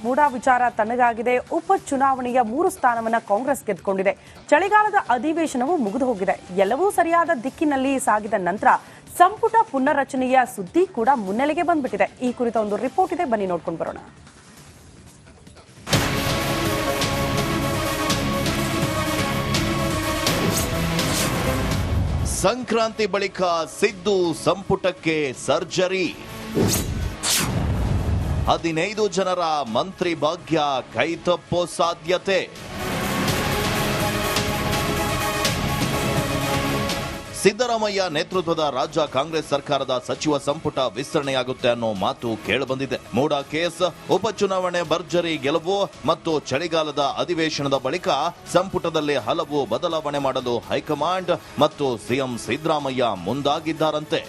ಮೂಡಾ ವಿಚಾರ ತಣ್ಣಗಾಗಿದೆ. ಉಪಚುನಾವಣೆಯ 3 ಸ್ಥಾನವನ್ನ ಕಾಂಗ್ರೆಸ್ ಗೆದ್ದುಕೊಂಡಿದೆ. ಚಳಿಗಾಲದ ಅಧಿವೇಶನವು ಮುಗಿದು ಹೋಗಿದೆ. ಎಲ್ಲವೂ ಸರಿಯಾದ ದಿಕ್ಕಿನಲ್ಲಿ ಸಾಗಿದ ನಂತರ ಸಂಪುಟ ಪುನರ್ರಚನೆಯ ಸುದ್ದಿ ಕೂಡ ಮುನ್ನೆಲೆಗೆ ಬಂದ್ಬಿಟ್ಟಿದೆ. ಈ ಕುರಿತ ಒಂದು ರಿಪೋರ್ಟ್ ಇದೆ, ಬನ್ನಿ ನೋಡ್ಕೊಂಡು ಬರೋಣ. ಸಂಕ್ರಾಂತಿ ಬಳಿಕ ಸಿದ್ದು ಸಂಪುಟಕ್ಕೆ ಸರ್ಜರಿ. 15 ಜನರ ಮಂತ್ರಿ ಭಾಗ್ಯ ಕೈತಪ್ಪೋ ಸಾಧ್ಯತೆ. ಸಿದ್ದರಾಮಯ್ಯ ನೇತೃತ್ವದ ರಾಜ್ಯ ಕಾಂಗ್ರೆಸ್ ಸರ್ಕಾರದ ಸಚಿವ ಸಂಪುಟ ವಿಸ್ತರಣೆಯಾಗುತ್ತೆ ಅನ್ನೋ ಮಾತು ಕೇಳಿಬಂದಿದೆ. ಮೂಡಾ ಕೇಸ್, ಉಪಚುನಾವಣೆ ಭರ್ಜರಿ ಗೆಲುವು ಮತ್ತು ಚಳಿಗಾಲದ ಅಧಿವೇಶನದ ಬಳಿಕ ಸಂಪುಟದಲ್ಲಿ ಹಲವು ಬದಲಾವಣೆ ಮಾಡಲು ಹೈಕಮಾಂಡ್ ಮತ್ತು ಸಿಎಂ ಸಿದ್ದರಾಮಯ್ಯ ಮುಂದಾಗಿದ್ದಾರಂತೆ.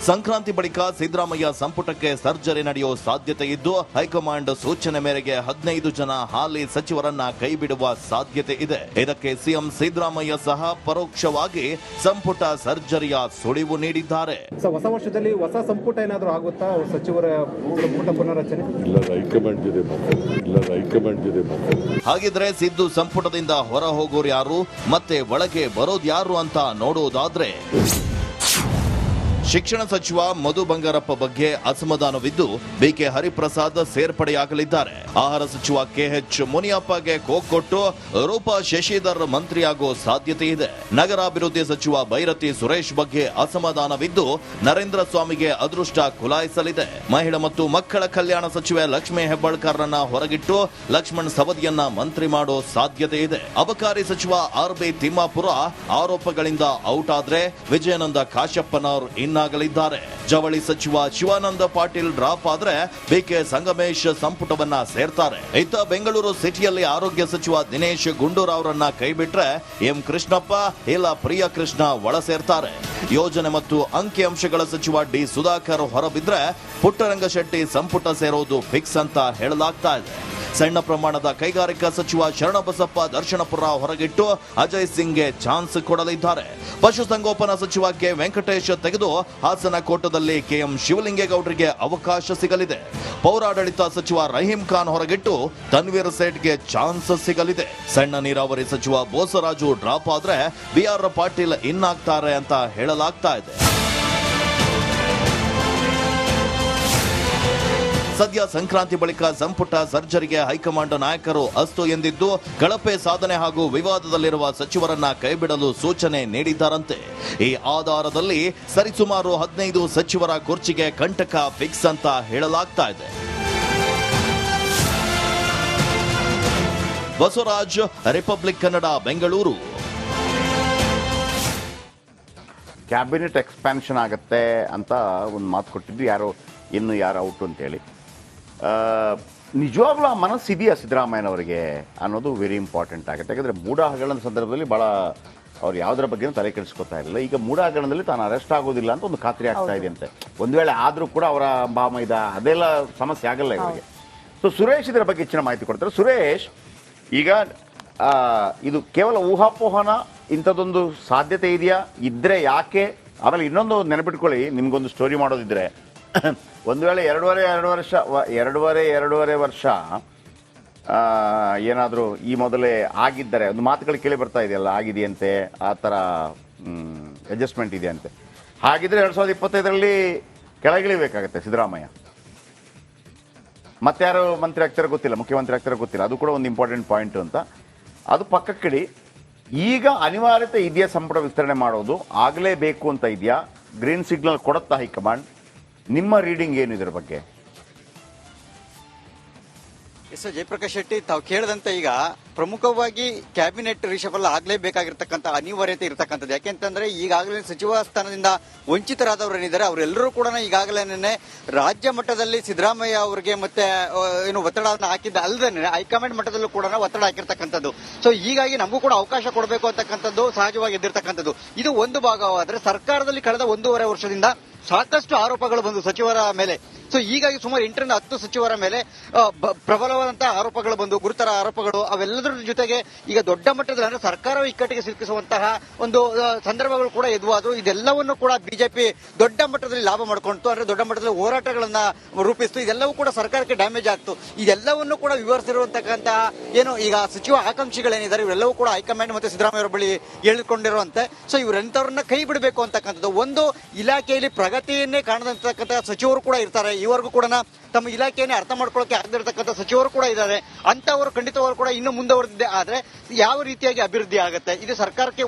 ಸಂಕ್ರಾಂತಿ ಬಳಿಕ ಸಿದ್ದರಾಮಯ್ಯ ಸಂಪುಟಕ್ಕೆ ಸರ್ಜರಿ ನಡೆಯುವ ಸಾಧ್ಯತೆ ಇದ್ದು, ಹೈಕಮಾಂಡ್ ಸೂಚನೆ ಮೇರೆಗೆ 15 ಜನ ಹಾಲಿ ಸಚಿವರನ್ನ ಕೈಬಿಡುವ ಸಾಧ್ಯತೆ ಇದೆ. ಇದಕ್ಕೆ ಸಿಎಂ ಸಿದ್ದರಾಮಯ್ಯ ಸಹ ಪರೋಕ್ಷವಾಗಿ ಸಂಪುಟ ಸರ್ಜರಿಯ ಸುಳಿವು ನೀಡಿದ್ದಾರೆ. ಹೊಸ ವರ್ಷದಲ್ಲಿ ಹೊಸ ಸಂಪುಟ ಏನಾದರೂ ಆಗುತ್ತಾ? ಸಚಿವರ ಸಂಪುಟ ಪುನರ್ರಚನೆ ಹಾಗಿದ್ರೆ ಸಿದ್ದು ಸಂಪುಟದಿಂದ ಹೊರ ಹೋಗೋರು ಯಾರು, ಮತ್ತೆ ಒಳಗೆ ಬರೋದು ಯಾರು ಅಂತ ನೋಡೋದಾದ್ರೆ, ಶಿಕ್ಷಣ ಸಚಿವ ಮಧು ಬಂಗಾರಪ್ಪ ಬಗ್ಗೆ ಅಸಮಾಧಾನವಿದ್ದು ಬಿಕೆ ಹರಿಪ್ರಸಾದ್ ಸೇರ್ಪಡೆಯಾಗಲಿದ್ದಾರೆ. ಆಹಾರ ಸಚಿವ ಕೆಎಚ್ ಮುನಿಯಪ್ಪಗೆ ಕೊಟ್ಟು ರೂಪಾ ಶಶಿಧರ್ ಮಂತ್ರಿಯಾಗೋ ಸಾಧ್ಯತೆ ಇದೆ. ನಗರಾಭಿವೃದ್ಧಿ ಸಚಿವ ಬೈರತಿ ಸುರೇಶ್ ಬಗ್ಗೆ ಅಸಮಾಧಾನವಿದ್ದು ನರೇಂದ್ರ ಸ್ವಾಮಿಗೆ ಅದೃಷ್ಟ ಖುಲಾಯಿಸಲಿದೆ. ಮಹಿಳಾ ಮತ್ತು ಮಕ್ಕಳ ಕಲ್ಯಾಣ ಸಚಿವೆ ಲಕ್ಷ್ಮೀ ಹೆಬ್ಬಾಳ್ಕರ್ರನ್ನ ಹೊರಗಿಟ್ಟು ಲಕ್ಷ್ಮಣ್ ಸವದಿಯನ್ನ ಮಂತ್ರಿ ಮಾಡೋ ಸಾಧ್ಯತೆ ಇದೆ. ಅಬಕಾರಿ ಸಚಿವ ಆರ್.ಬಿ. ತಿಮ್ಮಾಪುರ ಆರೋಪಗಳಿಂದ ಔಟ್ ಆದ್ರೆ ವಿಜಯಾನಂದ ಕಾಶ್ಯಪ್ಪನವರ್ ಇನ್ನಾಗಲಿದ್ದಾರೆ. ಜವಳಿ ಸಚಿವ ಶಿವಾನಂದ ಪಾಟೀಲ್ ಡ್ರಾಪ್ ಆದ್ರೆ ಬಿಕೆ ಸಂಗಮೇಶ್ ಸಂಪುಟವನ್ನ ಸೇರ್ತಾರೆ. ಇತ್ತ ಬೆಂಗಳೂರು ಸಿಟಿಯಲ್ಲಿ ಆರೋಗ್ಯ ಸಚಿವ ದಿನೇಶ್ ಗುಂಡೂರಾವ್ ಅವರನ್ನ ಕೈಬಿಟ್ರೆ ಎಂ ಕೃಷ್ಣಪ್ಪ ಇಲ್ಲ ಪ್ರಿಯ ಕೃಷ್ಣ ಒಳ ಸೇರ್ತಾರೆ. ಯೋಜನೆ ಮತ್ತು ಅಂಕಿಅಂಶಗಳ ಸಚಿವ ಡಿ ಸುಧಾಕರ್ ಹೊರಬಿದ್ರೆ ಪುಟ್ಟರಂಗಶೆಟ್ಟಿ ಸಂಪುಟ ಸೇರೋದು ಫಿಕ್ಸ್ ಅಂತ ಹೇಳಲಾಗ್ತಾ ಇದೆ. ಸಣ್ಣ ಪ್ರಮಾಣದ ಕೈಗಾರಿಕಾ ಸಚಿವ ಶರಣಬಸಪ್ಪ ದರ್ಶನಪುರ ಹೊರಗಿಟ್ಟು ಅಜಯ್ ಸಿಂಗ್ಗೆ ಚಾನ್ಸ್ ಕೊಡಲಿದ್ದಾರೆ. ಪಶುಸಂಗೋಪನಾ ಸಚಿವ ಕೆ ವೆಂಕಟೇಶ್ ತೆಗೆದು ಹಾಸನ ಕೋಟದಲ್ಲಿ ಕೆಎಂ ಶಿವಲಿಂಗೇಗೌಡರಿಗೆ ಅವಕಾಶ ಸಿಗಲಿದೆ. ಪೌರಾಡಳಿತ ಸಚಿವ ರಹೀಂ ಖಾನ್ ಹೊರಗಿಟ್ಟು ತನ್ವೀರ್ ಸೇಠ್ಗೆ ಚಾನ್ಸ್ ಸಿಗಲಿದೆ. ಸಣ್ಣ ನೀರಾವರಿ ಸಚಿವ ಬೋಸರಾಜು ಡ್ರಾಪ್ ಆದ್ರೆ ಬಿಆರ್ ಪಾಟೀಲ್ ಇನ್ನಾಗ್ತಾರೆ ಅಂತ ಹೇಳಲಾಗ್ತಾ ಇದೆ. ಸದ್ಯ ಸಂಕ್ರಾಂತಿ ಬಳಿಕ ಸಂಪುಟ ಸರ್ಜರಿಗೆ ಹೈಕಮಾಂಡ್ ನಾಯಕರು ಅಸ್ತು ಎಂದಿದ್ದು, ಕಳಪೆ ಸಾಧನೆ ಹಾಗೂ ವಿವಾದದಲ್ಲಿರುವ ಸಚಿವರನ್ನ ಕೈಬಿಡಲು ಸೂಚನೆ ನೀಡಿದ್ದಾರಂತೆ. ಈ ಆಧಾರದಲ್ಲಿ ಸರಿಸುಮಾರು 15 ಸಚಿವರ ಕುರ್ಚಿಗೆ ಕಂಟಕ ಫಿಕ್ಸ್ ಅಂತ ಹೇಳಲಾಗ್ತಾ ಇದೆ. Basavaraj, republic Kannada, Bengaluru. Cabinet expansion ಆಗುತ್ತೆ ಅಂತ ಒಂದು ಮಾತು ಕೊಟ್ಟಿದ್ದು, ಯಾರು ಔಟ್ ಅಂತೇಳಿ. ನಿಜವಾಗ್ಲೂ ಆ ಮನಸ್ಸಿದೆಯಾ ಸಿದ್ದರಾಮಯ್ಯನವರಿಗೆ ಅನ್ನೋದು ವೆರಿ ಇಂಪಾರ್ಟೆಂಟ್ ಆಗುತ್ತೆ. ಯಾಕಂದರೆ ಮೂಡಾ ಹಗರಣದ ಸಂದರ್ಭದಲ್ಲಿ ಭಾಳ ಅವ್ರು ಯಾವುದರ ಬಗ್ಗೆ ತಲೆ ಕೆಡಿಸ್ಕೊತಾ ಇರಲಿಲ್ಲ. ಈಗ ಮೂಡಾ ಹಗರಣದಲ್ಲಿ ತಾನು ಅರೆಸ್ಟ್ ಆಗೋದಿಲ್ಲ ಅಂತ ಒಂದು ಖಾತ್ರಿ ಆಗ್ತಾ ಇದೆ ಅಂತೆ. ಒಂದು ವೇಳೆ ಆದರೂ ಕೂಡ ಅವರ ಬಾಮೈದ ಅದೆಲ್ಲ ಸಮಸ್ಯೆ ಆಗಲ್ಲ ಇವರಿಗೆ. ಸೊ ಸುರೇಶ್ ಇದರ ಬಗ್ಗೆ ಹೆಚ್ಚಿನ ಮಾಹಿತಿ ಕೊಡ್ತಾರೆ. ಸುರೇಶ್, ಈಗ ಇದು ಕೇವಲ ಊಹಾಪೋಹನ, ಇಂಥದ್ದೊಂದು ಸಾಧ್ಯತೆ ಇದೆಯಾ? ಇದ್ರೆ ಯಾಕೆ? ಆಮೇಲೆ ಇನ್ನೊಂದು ನೆನಪಿಟ್ಕೊಳ್ಳಿ, ನಿಮ್ಗೊಂದು ಸ್ಟೋರಿ ಮಾಡೋದಿದ್ರೆ, ಒಂದು ವೇಳೆ ಎರಡೂವರೆ ವರ್ಷ ಏನಾದರೂ ಈ ಮೊದಲೇ ಆಗಿದ್ದರೆ, ಒಂದು ಮಾತುಗಳು ಕೇಳಿ ಬರ್ತಾ ಇದೆಯಲ್ಲ, ಆಗಿದೆಯಂತೆ, ಆ ಥರ ಅಡ್ಜಸ್ಟ್ಮೆಂಟ್ ಇದೆಯಂತೆ. ಹಾಗಿದ್ರೆ 2025ರಲ್ಲಿ ಕೆಳಗಿಳಿಬೇಕಾಗತ್ತೆ ಸಿದ್ದರಾಮಯ್ಯ. ಮತ್ತಾರು ಮಂತ್ರಿ ಆಗ್ತಾರೆ ಗೊತ್ತಿಲ್ಲ, ಮುಖ್ಯಮಂತ್ರಿ ಆಗ್ತಾರೆ ಗೊತ್ತಿಲ್ಲ. ಅದು ಕೂಡ ಒಂದು ಇಂಪಾರ್ಟೆಂಟ್ ಪಾಯಿಂಟ್ ಅಂತ. ಅದು ಪಕ್ಕಕ್ಕಿಡಿ. ಈಗ ಅನಿವಾರ್ಯತೆ ಇದೆಯಾ ಸಂಪುಟ ವಿಸ್ತರಣೆ ಮಾಡೋದು? ಆಗಲೇಬೇಕು ಅಂತ ಇದೆಯಾ? ಗ್ರೀನ್ ಸಿಗ್ನಲ್ ಕೊಡುತ್ತಾ ಹೈಕಮಾಂಡ್? ನಿಮ್ಮ ರೀಡಿಂಗ್ ಏನು ಇದರ ಬಗ್ಗೆ? ಎಸ್ ಜಯಪ್ರಕಾಶ್ ಶೆಟ್ಟಿ, ತಾವು ಕೇಳಿದಂತೆ ಈಗ ಪ್ರಮುಖವಾಗಿ ಕ್ಯಾಬಿನೆಟ್ ರಿಷಫಲ್ ಆಗಲೇಬೇಕಾಗಿರ್ತಕ್ಕಂಥ ಅನಿವಾರ್ಯತೆ ಇರತಕ್ಕಂಥದ್ದು. ಯಾಕೆಂತಂದ್ರೆ ಈಗಾಗಲೇ ಸಚಿವ ಸ್ಥಾನದಿಂದ ವಂಚಿತರಾದವರು ಏನಿದ್ದಾರೆ ಅವರೆಲ್ಲರೂ ಕೂಡ ಈಗಾಗಲೇ ರಾಜ್ಯ ಮಟ್ಟದಲ್ಲಿ ಸಿದ್ದರಾಮಯ್ಯ ಅವರಿಗೆ ಮತ್ತೆ ಏನು ಒತ್ತಡವನ್ನು ಹಾಕಿದ್ದ ಅಲ್ಲದೆ ಹೈಕಮಾಂಡ್ ಮಟ್ಟದಲ್ಲೂ ಕೂಡ ಒತ್ತಡ ಹಾಕಿರ್ತಕ್ಕಂಥದ್ದು. ಸೊ ಹೀಗಾಗಿ ನಮಗೂ ಕೂಡ ಅವಕಾಶ ಕೊಡಬೇಕು ಅಂತಕ್ಕಂಥದ್ದು ಸಹಜವಾಗಿ ಎದ್ದಿರ್ತಕ್ಕಂಥದ್ದು. ಇದು ಒಂದು ಭಾಗವಾದ್ರೆ, ಸರ್ಕಾರದಲ್ಲಿ ಕಳೆದ 1.5 ವರ್ಷದಿಂದ ಸಾಕಷ್ಟು ಆರೋಪಗಳು ಬಂದು ಸಚಿವರ ಮೇಲೆ. ಸೊ ಹೀಗಾಗಿ ಸುಮಾರು 8 ರಿಂದ 10 ಸಚಿವರ ಮೇಲೆ ಪ್ರಬಲವಾದಂತಹ ಆರೋಪಗಳು ಬಂದು ಗುರುತರ ಆರೋಪಗಳು ಅವೆಲ್ಲದರ ಜೊತೆಗೆ ಈಗ ದೊಡ್ಡ ಮಟ್ಟದಲ್ಲಿ ಅಂದ್ರೆ ಸರ್ಕಾರ ಇಕ್ಕಟ್ಟಿಗೆ ಸಿಲುಕಿಸುವಂತಹ ಒಂದು ಸಂದರ್ಭಗಳು ಕೂಡ ಎದುವಾದ್ರು. ಇದೆಲ್ಲವನ್ನು ಕೂಡ ಬಿಜೆಪಿ ದೊಡ್ಡ ಮಟ್ಟದಲ್ಲಿ ಲಾಭ ಮಾಡಿಕೊಂಡು ಅಂದ್ರೆ ದೊಡ್ಡ ಮಟ್ಟದಲ್ಲಿ ಹೋರಾಟಗಳನ್ನ ರೂಪಿಸಿತು. ಇದೆಲ್ಲವೂ ಕೂಡ ಸರ್ಕಾರಕ್ಕೆ ಡ್ಯಾಮೇಜ್ ಆಗ್ತು. ಇದೆಲ್ಲವನ್ನು ಕೂಡ ವಿವರಿಸಿರುವಂತಕ್ಕಂತಹ ಏನು ಈಗ ಸಚಿವ ಆಕಾಂಕ್ಷಿಗಳೇನಿದ್ದಾರೆ ಇವರೆಲ್ಲವೂ ಕೂಡ ಹೈಕಮಾಂಡ್ ಮತ್ತೆ ಸಿದ್ದರಾಮಯ್ಯ ಅವರ ಬಳಿ ಹೇಳಿಕೊಂಡಿರುವಂತೆ. ಸೊ ಇವರೆಂತವ್ರನ್ನ ಕೈ ಬಿಡಬೇಕು ಅಂತಕ್ಕಂಥದ್ದು ಒಂದು ಇಲಾಖೆಯಲ್ಲಿ ಪ್ರಗತಿಯನ್ನೇ ಕಾಣದಂತಕ್ಕಂಥ ಸಚಿವರು ಕೂಡ ಇರ್ತಾರೆ. ಇವರೆಗೂ ಕೂಡ ತಮ್ಮ ಇಲಾಖೆಯನ್ನೇ ಅರ್ಥ ಮಾಡ್ಕೊಳ್ಳೋಕೆ ಆಗದಿರತಕ್ಕಂಥ ಸಚಿವರು ಕೂಡ ಇದ್ದಾರೆ. ಅಂತವರು ಖಂಡಿತವರು ಕೂಡ ಇನ್ನು ಮುಂದುವರೆದಿದೆ. ಆದ್ರೆ ಯಾವ ರೀತಿಯಾಗಿ ಅಭಿವೃದ್ಧಿ ಆಗುತ್ತೆ ಇದು ಸರ್ಕಾರಕ್ಕೆ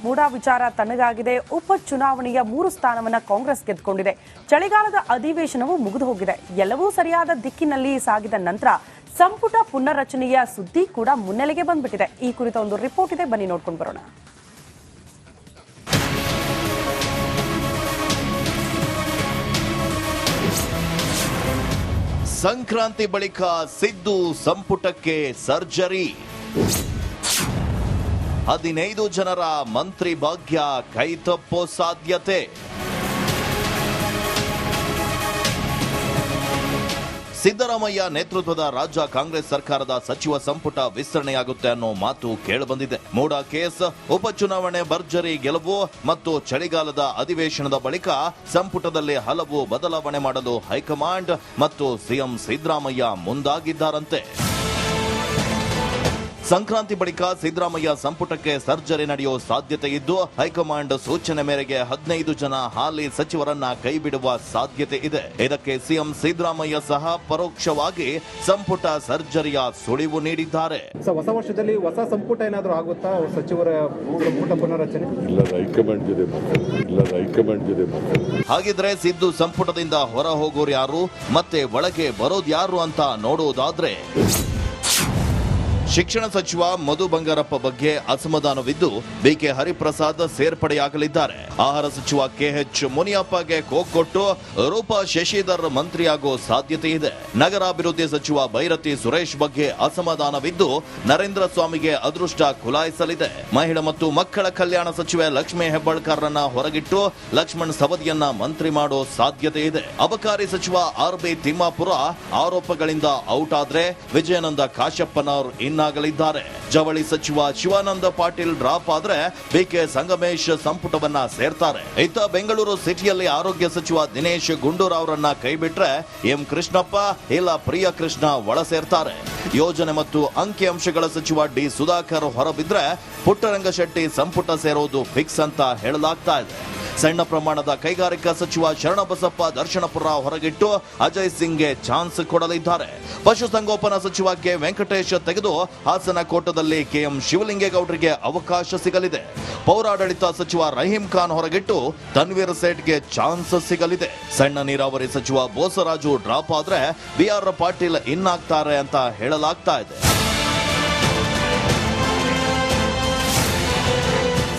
ಮೂಡಾ ವಿಚಾರ ತಣ್ಣಗಾಗಿದೆ. ಉಪಚುನಾವಣೆಯ 3 ಸ್ಥಾನವನ್ನ ಕಾಂಗ್ರೆಸ್ ಗೆದ್ದುಕೊಂಡಿದೆ. ಚಳಿಗಾಲದ ಅಧಿವೇಶನವು ಮುಗಿದು ಹೋಗಿದೆ. ಎಲ್ಲವೂ ಸರಿಯಾದ ದಿಕ್ಕಿನಲ್ಲಿ ಸಾಗಿದ ನಂತರ ಸಂಪುಟ ಪುನರ್ರಚನೆಯ ಸುದ್ದಿ ಕೂಡ ಮುನ್ನೆಲೆಗೆ ಬಂದ್ಬಿಟ್ಟಿದೆ. ಈ ಕುರಿತ ಒಂದು ರಿಪೋರ್ಟ್ ಇದೆ, ಬನ್ನಿ ನೋಡ್ಕೊಂಡು ಬರೋಣ. ಸಂಕ್ರಾಂತಿ ಬಳಿಕ ಸಿದ್ದು ಸಂಪುಟಕ್ಕೆ ಸರ್ಜರಿ. 15 ಜನರ ಮಂತ್ರಿ ಭಾಗ್ಯ ಕೈತಪ್ಪೋ ಸಾಧ್ಯತೆ. ಸಿದ್ದರಾಮಯ್ಯ ನೇತೃತ್ವದ ರಾಜ್ಯ ಕಾಂಗ್ರೆಸ್ ಸರ್ಕಾರದ ಸಚಿವ ಸಂಪುಟ ವಿಸ್ತರಣೆಯಾಗುತ್ತೆ ಅನ್ನೋ ಮಾತು ಕೇಳಿಬಂದಿದೆ. ಮೂಡಾ ಕೇಸ್, ಉಪಚುನಾವಣೆ ಭರ್ಜರಿ ಗೆಲುವು ಮತ್ತು ಚಳಿಗಾಲದ ಅಧಿವೇಶನದ ಬಳಿಕ ಸಂಪುಟದಲ್ಲಿ ಹಲವು ಬದಲಾವಣೆ ಮಾಡಲು ಹೈಕಮಾಂಡ್ ಮತ್ತು ಸಿಎಂ ಸಿದ್ದರಾಮಯ್ಯ ಮುಂದಾಗಿದ್ದಾರಂತೆ. ಸಂಕ್ರಾಂತಿ ಬಳಿಕ ಸಿದ್ದರಾಮಯ್ಯ ಸಂಪುಟಕ್ಕೆ ಸರ್ಜರಿ ನಡೆಯುವ ಸಾಧ್ಯತೆ ಇದ್ದು, ಹೈಕಮಾಂಡ್ ಸೂಚನೆ ಮೇರೆಗೆ 15 ಜನ ಹಾಲಿ ಸಚಿವರನ್ನ ಕೈಬಿಡುವ ಸಾಧ್ಯತೆ ಇದೆ. ಇದಕ್ಕೆ ಸಿಎಂ ಸಿದ್ದರಾಮಯ್ಯ ಸಹ ಪರೋಕ್ಷವಾಗಿ ಸಂಪುಟ ಸರ್ಜರಿಯ ಸುಳಿವು ನೀಡಿದ್ದಾರೆ. ಹೊಸ ವರ್ಷದಲ್ಲಿ ಹೊಸ ಸಂಪುಟ ಏನಾದರೂ ಆಗುತ್ತಾ ಸಚಿವರ ಸಂಪುಟ ಪುನರ್ರಚನೆ? ಹಾಗಿದ್ರೆ ಸಿದ್ದು ಸಂಪುಟದಿಂದ ಹೊರ ಹೋಗೋರು ಯಾರು ಮತ್ತೆ ಒಳಗೆ ಬರೋದು ಯಾರು ಅಂತ ನೋಡುವುದಾದ್ರೆ, ಶಿಕ್ಷಣ ಸಚಿವ ಮಧು ಬಂಗಾರಪ್ಪ ಬಗ್ಗೆ ಅಸಮಾಧಾನವಿದ್ದು ಬಿಕೆ ಹರಿಪ್ರಸಾದ್ ಸೇರ್ಪಡೆಯಾಗಲಿದ್ದಾರೆ. ಆಹಾರ ಸಚಿವ ಕೆಎಚ್ ಮುನಿಯಪ್ಪಗೆ ಕೊಟ್ಟು ರೂಪಾ ಶಶಿಧರ್ ಮಂತ್ರಿಯಾಗುವ ಸಾಧ್ಯತೆ ಇದೆ. ನಗರಾಭಿವೃದ್ಧಿ ಸಚಿವ ಬೈರತಿ ಸುರೇಶ್ ಬಗ್ಗೆ ಅಸಮಾಧಾನವಿದ್ದು ನರೇಂದ್ರ ಸ್ವಾಮಿಗೆ ಅದೃಷ್ಟ ಖುಲಾಯಿಸಲಿದೆ. ಮಹಿಳಾ ಮತ್ತು ಮಕ್ಕಳ ಕಲ್ಯಾಣ ಸಚಿವೆ ಲಕ್ಷ್ಮೀ ಹೆಬ್ಬಾಳ್ಕರ್ರನ್ನ ಹೊರಗಿಟ್ಟು ಲಕ್ಷ್ಮಣ್ ಸವದಿಯನ್ನ ಮಂತ್ರಿ ಮಾಡೋ ಸಾಧ್ಯತೆ ಇದೆ. ಅಬಕಾರಿ ಸಚಿವ ಆರ್.ಬಿ. ತಿಮ್ಮಾಪುರ ಆರೋಪಗಳಿಂದ ಔಟ್ ಆದ್ರೆ ವಿಜಯಾನಂದ ಕಾಶ್ಯಪ್ಪನವರು ಇನ್ನಾಗಲಿದ್ದಾರೆ. ಜವಳಿ ಸಚಿವ ಶಿವಾನಂದ ಪಾಟೀಲ್ ಡ್ರಾಪ್ ಆದ್ರೆ ಬಿಕೆ ಸಂಗಮೇಶ್ ಸಂಪುಟವನ್ನ ಸೇರ್ತಾರೆ. ಇತ್ತ ಬೆಂಗಳೂರು ಸಿಟಿಯಲ್ಲಿ ಆರೋಗ್ಯ ಸಚಿವ ದಿನೇಶ್ ಗುಂಡೂರಾವ್ ಅವರನ್ನ ಕೈಬಿಟ್ರೆ ಎಂ ಕೃಷ್ಣಪ್ಪ ಇಲ್ಲ ಪ್ರಿಯ ಕೃಷ್ಣ ಒಳ ಸೇರ್ತಾರೆ. ಯೋಜನೆ ಮತ್ತು ಅಂಕಿಅಂಶಗಳ ಸಚಿವ ಡಿ ಸುಧಾಕರ್ ಹೊರಬಿದ್ರೆ ಪುಟ್ಟರಂಗಶೆಟ್ಟಿ ಸಂಪುಟ ಸೇರೋದು ಫಿಕ್ಸ್ ಅಂತ ಹೇಳಲಾಗ್ತಾ ಇದೆ. ಸಣ್ಣ ಪ್ರಮಾಣದ ಕೈಗಾರಿಕಾ ಸಚಿವ ಶರಣಬಸಪ್ಪ ದರ್ಶನಪುರ ಹೊರಗಿಟ್ಟು ಅಜಯ್ ಸಿಂಗ್ಗೆ ಚಾನ್ಸ್ ಕೊಡಲಿದ್ದಾರೆ. ಪಶುಸಂಗೋಪನಾ ಸಚಿವ ಕೆ ವೆಂಕಟೇಶ್ ತೆಗೆದು ಹಾಸನ ಕೋಟದಲ್ಲಿ ಕೆಎಂ ಶಿವಲಿಂಗೇಗೌಡರಿಗೆ ಅವಕಾಶ ಸಿಗಲಿದೆ. ಪೌರಾಡಳಿತ ಸಚಿವ ರಹೀಂ ಖಾನ್ ಹೊರಗಿಟ್ಟು ತನ್ವೀರ್ ಸೇಠ್ಗೆ ಚಾನ್ಸ್ ಸಿಗಲಿದೆ. ಸಣ್ಣ ನೀರಾವರಿ ಸಚಿವ ಬೋಸರಾಜು ಡ್ರಾಪ್ ಆದ್ರೆ ಬಿಆರ್ ಪಾಟೀಲ್ ಇನ್ನಾಗ್ತಾರೆ ಅಂತ ಹೇಳಲಾಗ್ತಾ ಇದೆ.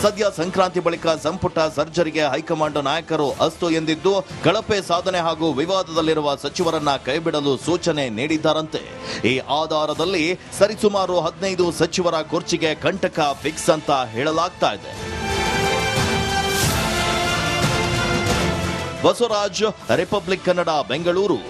ಸದ್ಯ ಸಂಕ್ರಾಂತಿ ಬಳಿಕ ಸಂಪುಟ ಸರ್ಜರಿಗೆ ಹೈಕಮಾಂಡ್ ನಾಯಕರು ಅಸ್ತು ಎಂದಿದ್ದು, ಕಳಪೆ ಸಾಧನೆ ಹಾಗೂ ವಿವಾದದಲ್ಲಿರುವ ಸಚಿವರನ್ನ ಕೈಬಿಡಲು ಸೂಚನೆ ನೀಡಿದ್ದಾರಂತೆ. ಈ ಆಧಾರದಲ್ಲಿ ಸರಿಸುಮಾರು 15 ಸಚಿವರ ಕುರ್ಚಿಗೆ ಕಂಟಕ ಫಿಕ್ಸ್ ಅಂತ ಹೇಳಲಾಗ್ತಾ ಇದೆ. ಬಸವರಾಜ್, ರಿಪಬ್ಲಿಕ್ ಕನ್ನಡ, ಬೆಂಗಳೂರು.